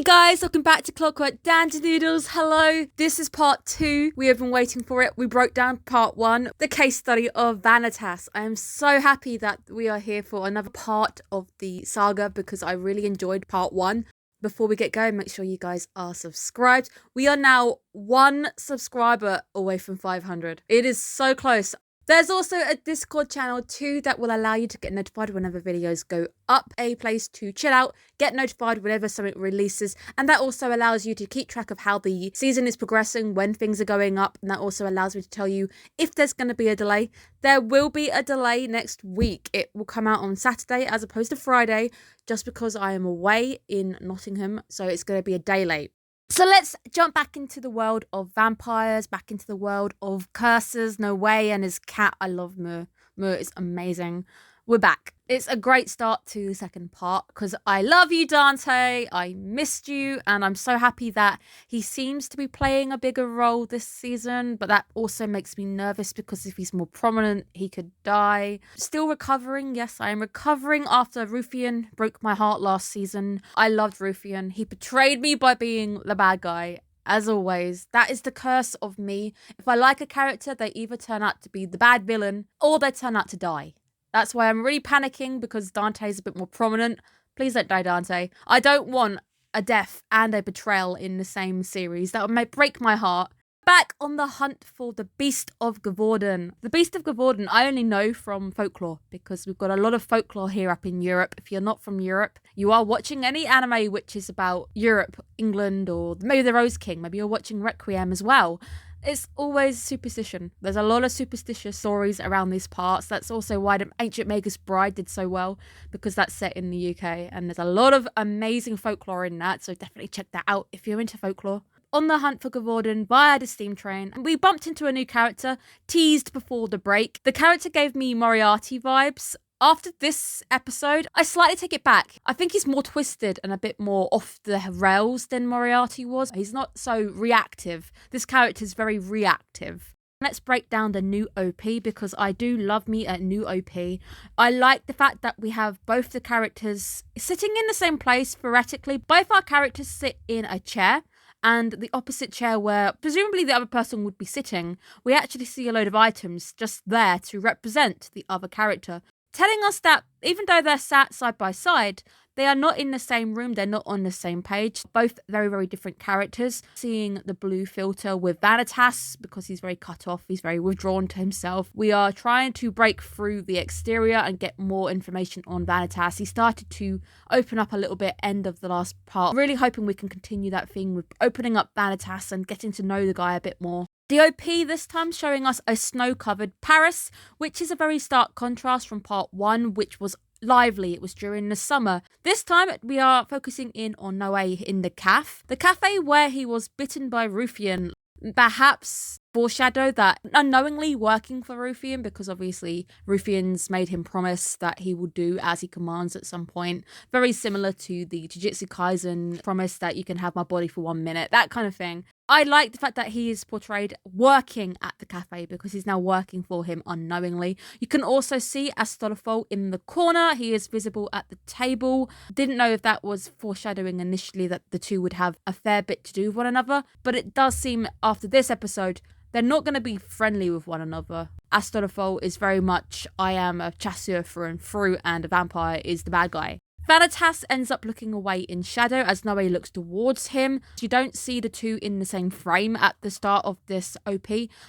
guys, welcome back to Clockwork. Dante Noodles, hello. This is part 2. We have been waiting for it. We broke down part 1, the case study of Vanitas. I am so happy that we are here for another part of the saga because I really enjoyed part 1. Before we get going, make sure you guys are subscribed. We are now 1 subscriber away from 500. It is so close. There's also a Discord channel too that will allow you to get notified whenever videos go up, a place to chill out, get notified whenever something releases, and that also allows you to keep track of how the season is progressing, when things are going up, and that also allows me to tell you if there's going to be a delay. There will be a delay next week. It will come out on Saturday as opposed to Friday, just because I am away in Nottingham, so it's going to be a day late. So let's jump back into the world of vampires, back into the world of curses, Noe and his cat. I love Mu. Mu is amazing. We're back. It's a great start to the second part because I love you, Dante. I missed you, and I'm so happy that he seems to be playing a bigger role this season, but that also makes me nervous because if he's more prominent, he could die. Still recovering. Yes, I am recovering after Rufian broke my heart last season. I loved Rufian. He betrayed me by being the bad guy. As always, that is the curse of me. If I like a character, they either turn out to be the bad villain or they turn out to die. That's why I'm really panicking because Dante's a bit more prominent. Please don't die, Dante. I don't want a death and a betrayal in the same series. That would break my heart. Back on the hunt for the Beast of Gavorden. The Beast of Gavorden I only know from Folklore because we've got a lot of Folklore here up in Europe. If you're not from Europe, you are watching any anime which is about Europe, England, or maybe the Rose King. Maybe you're watching Requiem as well. It's always superstition. There's a lot of superstitious stories around these parts. That's also why the Ancient Magus Bride did so well, because that's set in the UK. And there's a lot of amazing folklore in that, so definitely check that out if you're into folklore. On the hunt for Gavorden via the steam train, and we bumped into a new character, teased before the break. The character gave me Moriarty vibes. After this episode, I slightly take it back. I think he's more twisted and a bit more off the rails than Moriarty was. He's not so reactive. This character's very reactive. Let's break down the new OP because I do love me a new OP. I like the fact that we have both the characters sitting in the same place theoretically. Both our characters sit in a chair. And the opposite chair where presumably the other person would be sitting, we actually see a load of items just there to represent the other character, telling us that even though they're sat side by side, they are not in the same room, they're not on the same page. Both very, very different characters. Seeing the blue filter with Vanitas, because he's very cut off, he's very withdrawn to himself. We are trying to break through the exterior and get more information on Vanitas. He started to open up a little bit end of the last part. Really hoping we can continue that thing with opening up Vanitas and getting to know the guy a bit more. The OP this time showing us a snow-covered Paris, which is a very stark contrast from part 1, which was lively. It was during the summer. This time we are focusing in on Noe in the cafe where he was bitten by Rufian. Perhaps foreshadow that unknowingly working for Rufian, because obviously Rufian's made him promise that he will do as he commands at some point. Very similar to the Jujutsu Kaisen promise that you can have my body for 1 minute, that kind of thing. I like the fact that he is portrayed working at the cafe because he's now working for him unknowingly. You can also see Astolipho in the corner. He is visible at the table. Didn't know if that was foreshadowing initially that the two would have a fair bit to do with one another, but it does seem after this episode they're not going to be friendly with one another. Astolipho is very much, I am a chasseur through and through, and a vampire is the bad guy. Vanitas ends up looking away in shadow as Noe looks towards him. You don't see the two in the same frame at the start of this OP.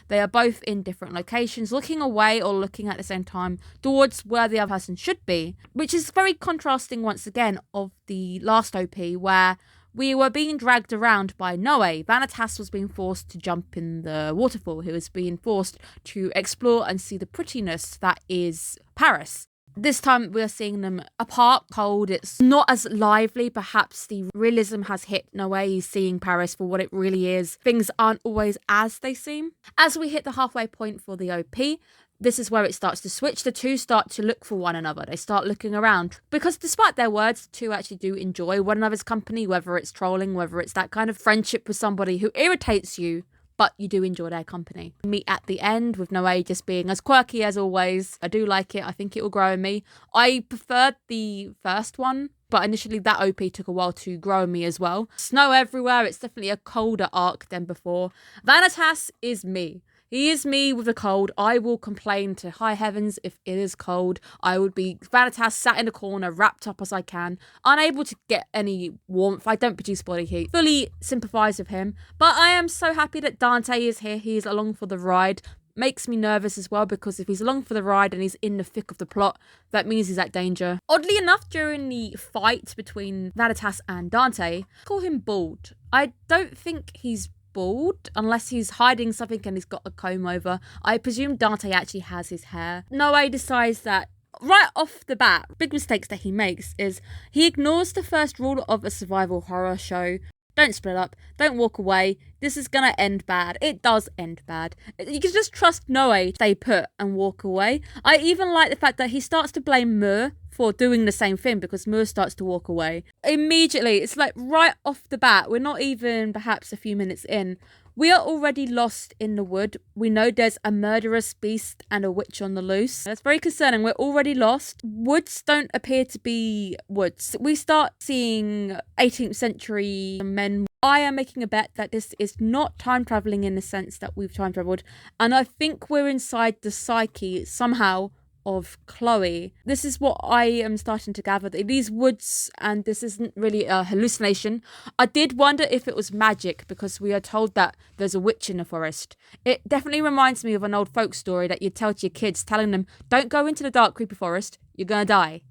They are both in different locations, looking away or looking at the same time towards where the other person should be, which is very contrasting once again of the last OP where we were being dragged around by Noe. Vanitas was being forced to jump in the waterfall. He was being forced to explore and see the prettiness that is Paris. This time we're seeing them apart, cold. It's not as lively. Perhaps the realism has hit Noe. He's seeing Paris for what it really is. Things aren't always as they seem. As we hit the halfway point for the OP, this is where it starts to switch. The two start to look for one another. They start looking around. Because despite their words, the two actually do enjoy one another's company, whether it's trolling, whether it's that kind of friendship with somebody who irritates you, but you do enjoy their company. Meet at the end with Noe just being as quirky as always. I do like it. I think it will grow in me. I preferred the first one But initially that OP took a while to grow on me as well. Snow everywhere. It's definitely a colder arc than before. Vanitas is me. He is me with a cold. I will complain to high heavens if it is cold. I would be Vanitas sat in a corner, wrapped up as I can, unable to get any warmth. I don't produce body heat. Fully sympathise with him. But I am so happy that Dante is here. He is along for the ride. Makes me nervous as well, because if he's along for the ride and he's in the thick of the plot, that means he's at danger. Oddly enough, during the fight between Vanitas and Dante, I call him bald. I don't think he's bald unless he's hiding something and he's got a comb over. I presume Dante actually has his hair. Noe decides that right off the bat, big mistakes that he makes is he ignores the first rule of a survival horror show. Don't split up. Don't walk away. This is gonna end bad. It does end bad. You can just trust Noe, stay put and walk away. I even like the fact that he starts to blame Mur for doing the same thing because Mur starts to walk away. Immediately, it's like right off the bat, we're not even perhaps a few minutes in. We are already lost in the wood. We know there's a murderous beast and a witch on the loose. That's very concerning. We're already lost. Woods don't appear to be woods. We start seeing 18th century men. I am making a bet that this is not time traveling in the sense that we've time traveled. And I think we're inside the psyche somehow of Chloe. This is what I am starting to gather. These woods, and this isn't really a hallucination. I did wonder if it was magic because we are told that there's a witch in the forest. It definitely reminds me of an old folk story that you tell to your kids, telling them, don't go into the dark creepy forest, you're gonna die.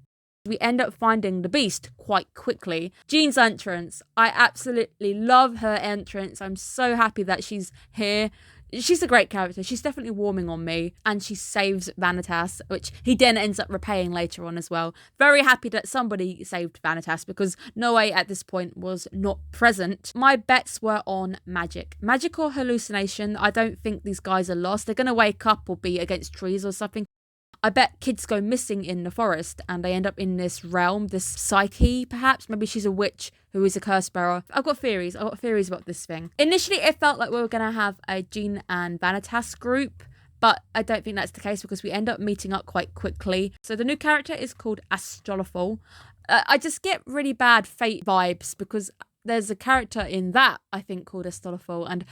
We end up finding the beast quite quickly. Jean's entrance. I absolutely love her entrance. I'm so happy that she's here. She's a great character. She's definitely warming on me, and she saves Vanitas, which he then ends up repaying later on as well. Very happy that somebody saved Vanitas because Noe at this point was not present. My bets were on magic. Magic or hallucination. I don't think these guys are lost. They're going to wake up or be against trees or something. I bet kids go missing in the forest and they end up in this realm, this psyche perhaps. Maybe she's a witch who is a curse bearer. I've got theories about this thing. Initially it felt like we were going to have a Jean and Vanitas group, but I don't think that's the case because we end up meeting up quite quickly. So the new character is called Astolipho. I just get really bad Fate vibes because there's a character in that I think called Astolipho, and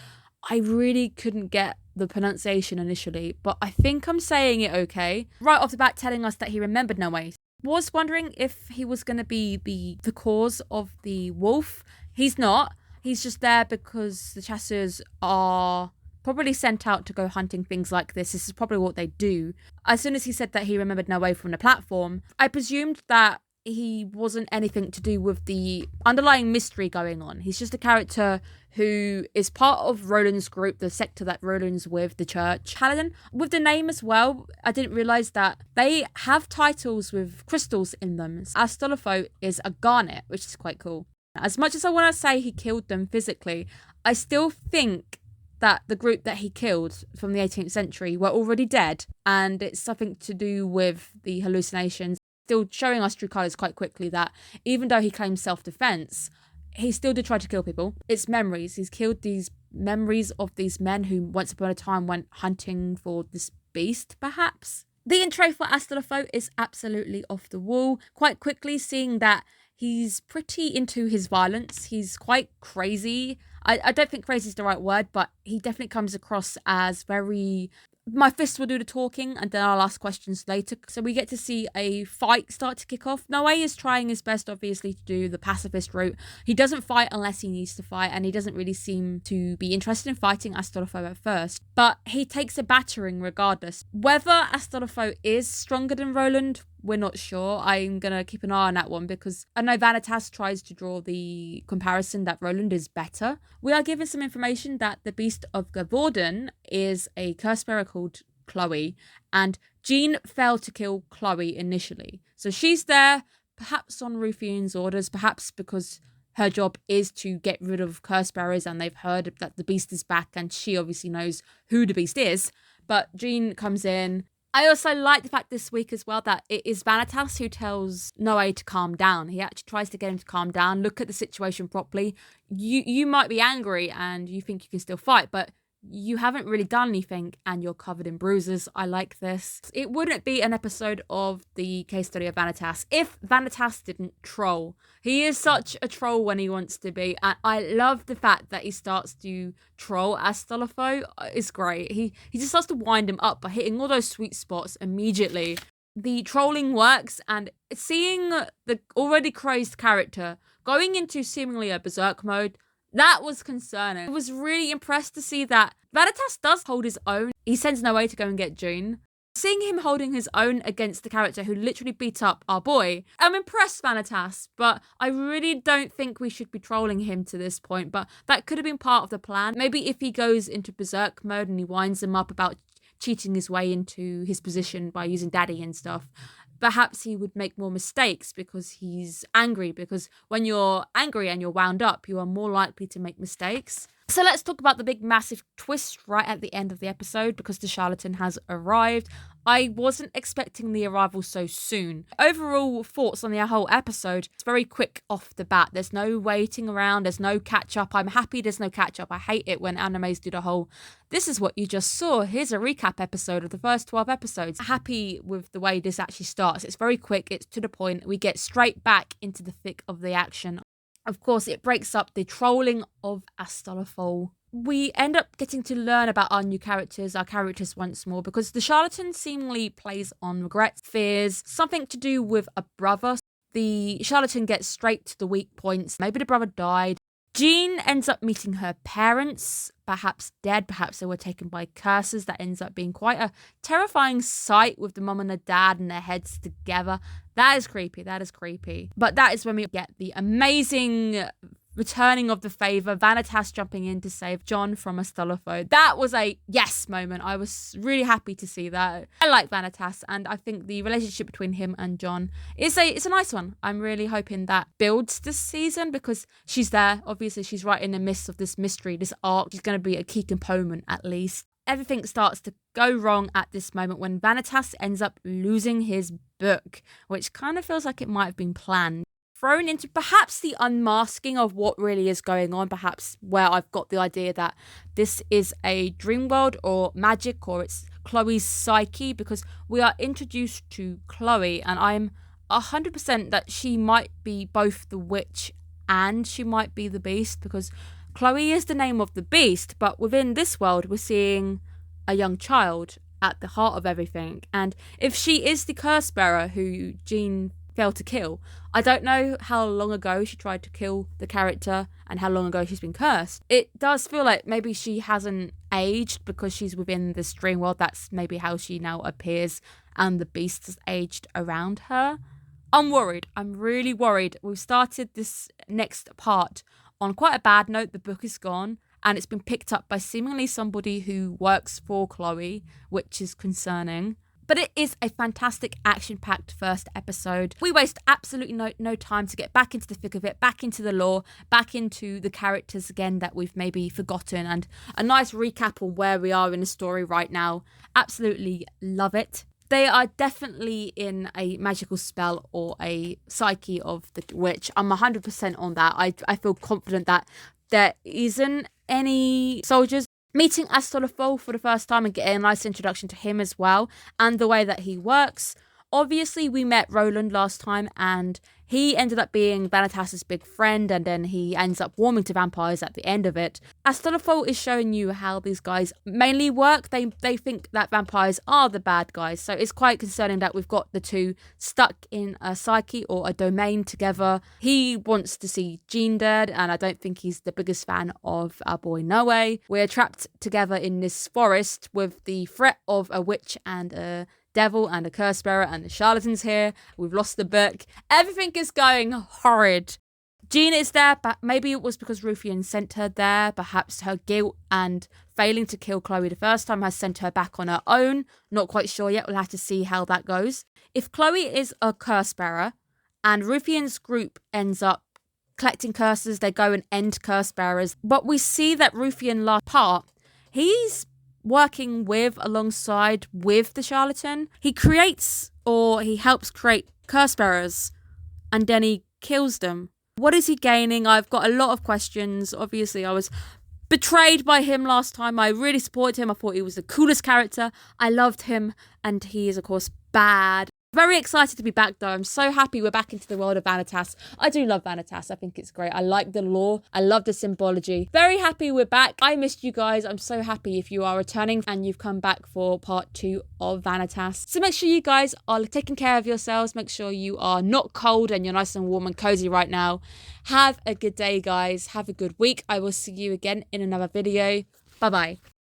I really couldn't get the pronunciation initially, but I think I'm saying it okay. Right off the bat telling us that he remembered Noe. Was wondering if he was going to be the cause of the wolf. He's not. He's just there because the chasseurs are probably sent out to go hunting things like this. This is probably what they do. As soon as he said that he remembered Noe from the platform, I presumed that he wasn't anything to do with the underlying mystery going on. He's just a character who is part of Roland's group, the sector that Roland's with, the church. Paladin, with the name as well, I didn't realise that they have titles with crystals in them. Astolipho is a garnet, which is quite cool. As much as I want to say he killed them physically, I still think that the group that he killed from the 18th century were already dead, and it's something to do with the hallucinations. Still showing us true colours quite quickly that even though he claims self-defense, he still did try to kill people. It's memories. He's killed these memories of these men who once upon a time went hunting for this beast, perhaps. The intro for Astolipho is absolutely off the wall. Quite quickly seeing that he's pretty into his violence. He's quite crazy. I don't think crazy is the right word, but he definitely comes across as very... My fist will do the talking and then I'll ask questions later. So we get to see a fight start to kick off. Noe is trying his best, obviously, to do the pacifist route. He doesn't fight unless he needs to fight, and he doesn't really seem to be interested in fighting Astolipho at first. But he takes a battering regardless. Whether Astolipho is stronger than Roland, we're not sure. I'm going to keep an eye on that one because I know Vanitas tries to draw the comparison that Roland is better. We are given some information that the Beast of Gavorden is a curse bearer called Chloe, and Jean failed to kill Chloe initially. So she's there, perhaps on Rufian's orders, perhaps because her job is to get rid of curse bearers and they've heard that the Beast is back and she obviously knows who the Beast is. But Jean comes in. I also like the fact this week as well that it is Vanitas who tells Noe to calm down. He actually tries to get him to calm down, look at the situation properly. You might be angry and you think you can still fight, but you haven't really done anything and you're covered in bruises. I like this. It wouldn't be an episode of the case study of Vanitas if Vanitas didn't troll. He is such a troll when he wants to be, and I love the fact that he starts to troll Astolipho. It's great. He just starts to wind him up by hitting all those sweet spots immediately. The trolling works, and seeing the already crazed character going into seemingly a berserk mode, that was concerning. I was really impressed to see that Vanitas does hold his own. He sends Noe to go and get June. Seeing him holding his own against the character who literally beat up our boy, I'm impressed, Vanitas, but I really don't think we should be trolling him to this point, but that could have been part of the plan. Maybe if he goes into berserk mode and he winds him up about cheating his way into his position by using daddy and stuff, perhaps he would make more mistakes because he's angry, because when you're angry and you're wound up, you are more likely to make mistakes. So let's talk about the big massive twist right at the end of the episode, because the charlatan has arrived. I wasn't expecting the arrival so soon. Overall thoughts on the whole episode, it's very quick off the bat. There's no waiting around, there's no catch up. I'm happy there's no catch up. I hate it when animes do the whole, this is what you just saw, here's a recap episode of the first 12 episodes. Happy with the way this actually starts. It's very quick, it's to the point. We get straight back into the thick of the action. Of course, it breaks up the trolling of Astolipho. We end up getting to learn about our new characters, our characters once more, because the charlatan seemingly plays on regrets, fears, something to do with a brother. The charlatan gets straight to the weak points. Maybe the brother died. Jean ends up meeting her parents, perhaps dead, perhaps they were taken by curses. That ends up being quite a terrifying sight with the mum and the dad and their heads together. That is creepy, that is creepy. But that is when we get the amazing returning of the favour, Vanitas jumping in to save John from Astolipho. That was a yes moment. I was really happy to see that. I like Vanitas, and I think the relationship between him and John is it's a nice one. I'm really hoping that builds this season, because she's there. Obviously, she's right in the midst of this mystery, this arc. She's going to be a key component at least. Everything starts to go wrong at this moment when Vanitas ends up losing his book, which kind of feels like it might have been planned. Thrown into perhaps the unmasking of what really is going on, perhaps where I've got the idea that this is a dream world or magic, or it's Chloe's psyche, because we are introduced to Chloe, and I'm 100% that she might be both the witch and she might be the beast, because Chloe is the name of the beast, but within this world we're seeing a young child at the heart of everything. And if she is the curse bearer who Jean failed to kill, I don't know how long ago she tried to kill the character and how long ago she's been cursed. It does feel like maybe she hasn't aged because she's within this dream world. That's maybe how she now appears, and the beast has aged around her. I'm worried. I'm really worried. We've started this next part on quite a bad note. The book is gone and it's been picked up by seemingly somebody who works for Chloe, which is concerning. But it is a fantastic action-packed first episode. We waste absolutely no time to get back into the thick of it, back into the lore, back into the characters again that we've maybe forgotten, and a nice recap on where we are in the story right now. Absolutely love it. They are definitely in a magical spell or a psyche of the witch. I'm 100% on that. I feel confident that there isn't any soldiers. Meeting Astolipho for the first time and getting a nice introduction to him as well, and the way that he works. Obviously, we met Roland last time, and he ended up being Vanitas' big friend, and then he ends up warming to vampires at the end of it. Astolipho is showing you how these guys mainly work. They think that vampires are the bad guys, so it's quite concerning that we've got the two stuck in a psyche or a domain together. He wants to see Jean dead, and I don't think he's the biggest fan of our boy Noe. We're trapped together in this forest with the threat of a witch and a devil and a curse bearer, and the charlatan's here. We've lost the book. Everything is going horrid. Jean is there, but maybe it was because Ruffian sent her there. Perhaps her guilt and failing to kill Chloe the first time has sent her back on her own. Not quite sure yet. We'll have to see how that goes. If Chloe is a curse bearer and Ruffian's group ends up collecting curses, they go and end curse bearers. But we see that Ruffian last part, he's working alongside with the charlatan. He creates, or he helps create, curse bearers, and then he kills them. What is he gaining? I've got a lot of questions. Obviously, I was betrayed by him last time. I really supported him. I thought he was the coolest character. I loved him, and he is, of course, bad. Very excited to be back, though. I'm so happy we're back into the world of Vanitas. I do love Vanitas. I think it's great. I like the lore. I love the symbology. Very happy we're back. I missed you guys. I'm so happy if you are returning and you've come back for part 2 of Vanitas. So make sure you guys are taking care of yourselves. Make sure you are not cold and you're nice and warm and cozy right now. Have a good day, guys. Have a good week. I will see you again in another video. Bye-bye.